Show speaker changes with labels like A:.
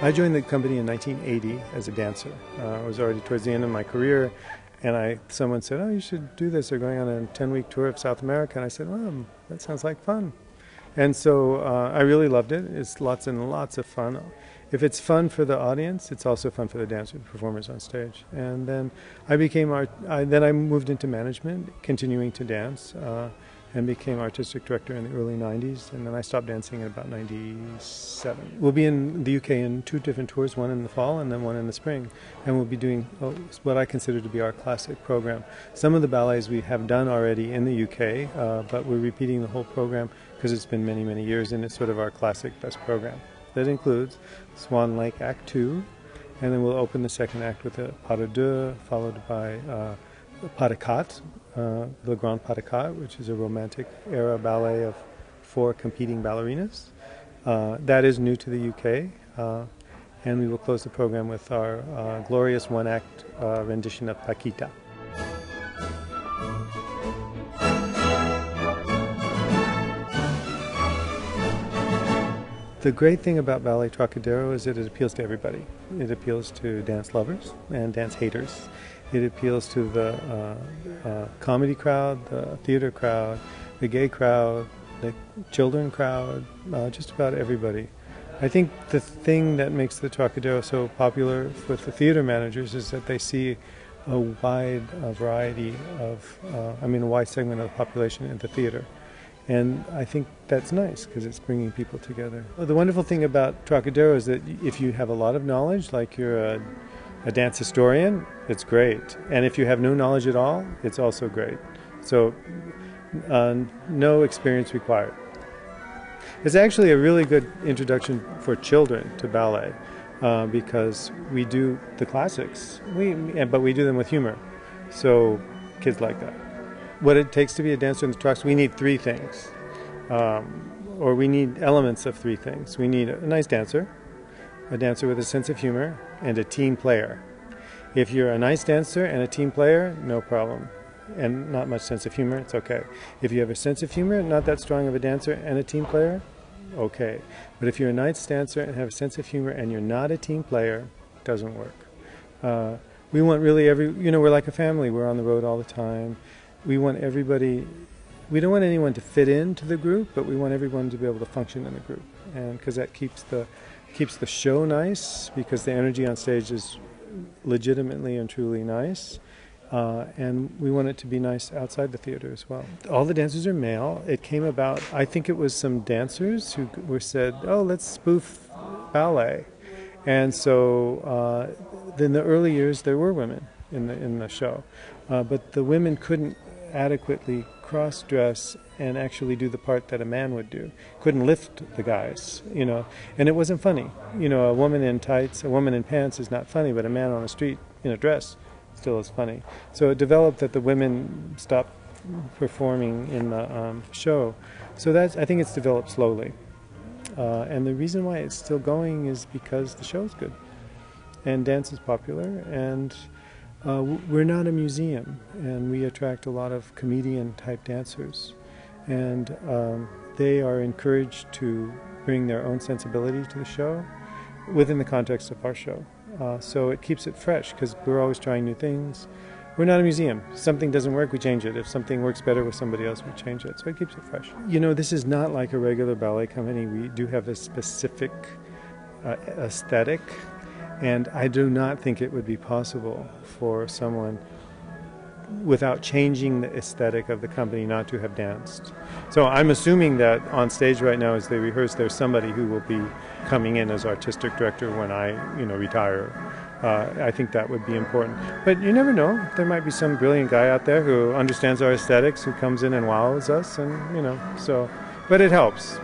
A: I joined the company in 1980 as a dancer. I was already towards the end of my career, and someone said, "Oh, you should do this. They're going on a 10-week tour of South America." And I said, "Well, that sounds like fun." And so I really loved it. It's lots and lots of fun. If it's fun for the audience, it's also fun for the dancers, performers on stage. And then I moved into management, continuing to dance, and became artistic director in the early 90s. And then I stopped dancing in about 97. We'll be in the UK in 2 different tours, one in the fall and then one in the spring. And we'll be doing what I consider to be our classic program. Some of the ballets we have done already in the UK, but we're repeating the whole program because it's been many, many years, and it's sort of our classic best program. That includes Swan Lake Act 2, and then we'll open the second act with a pas de deux, followed by pas de quatre, Le Grand Pas de Quatre, which is a romantic era ballet of 4 competing ballerinas. That is new to the UK, and we will close the program with our glorious one-act rendition of Paquita. The great thing about Ballet Trockadero is that it appeals to everybody. It appeals to dance lovers and dance haters. It appeals to the comedy crowd, the theater crowd, the gay crowd, the children crowd, just about everybody. I think the thing that makes the Trockadero so popular with the theater managers is that they see a wide variety of, a wide segment of the population in the theater. And I think that's nice because it's bringing people together. Well, the wonderful thing about Trockadero is that if you have a lot of knowledge, like you're a dance historian, it's great. And if you have no knowledge at all, it's also great. So no experience required. It's actually a really good introduction for children to ballet because we do the classics, but we do them with humor. So kids like that. What it takes to be a dancer in the Trocks, we need 3 things. Or we need elements of 3 things. We need a nice dancer, a dancer with a sense of humor, and a team player. If you're a nice dancer and a team player, no problem. And not much sense of humor, it's okay. If you have a sense of humor, not that strong of a dancer, and a team player, okay. But if you're a nice dancer and have a sense of humor and you're not a team player, it doesn't work. We want really we're like a family. We're on the road all the time. We want everybody, we don't want anyone to fit into the group, but we want everyone to be able to function in the group. And because that keeps the show nice, because the energy on stage is legitimately and truly nice. And we want it to be nice outside the theater as well. All the dancers are male. It came about, I think it was some dancers who said, "Oh, let's spoof ballet." And so in the early years there were women in the show, but the women couldn't adequately cross-dress and actually do the part that a man would do. Couldn't lift the guys, and it wasn't funny. A woman in tights, a woman in pants is not funny, but a man on the street in a dress still is funny. So it developed that the women stopped performing in the show. So I think it's developed slowly. And the reason why it's still going is because the show's good and dance is popular, and we're not a museum, and we attract a lot of comedian-type dancers, and they are encouraged to bring their own sensibility to the show within the context of our show. So it keeps it fresh because we're always trying new things. We're not a museum. If something doesn't work, we change it. If something works better with somebody else, we change it. So it keeps it fresh. This is not like a regular ballet company. We do have a specific aesthetic. And I do not think it would be possible for someone, without changing the aesthetic of the company, not to have danced. So I'm assuming that on stage right now as they rehearse, there's somebody who will be coming in as artistic director when I retire. I think that would be important. But you never know. There might be some brilliant guy out there who understands our aesthetics, who comes in and wows us, and but it helps.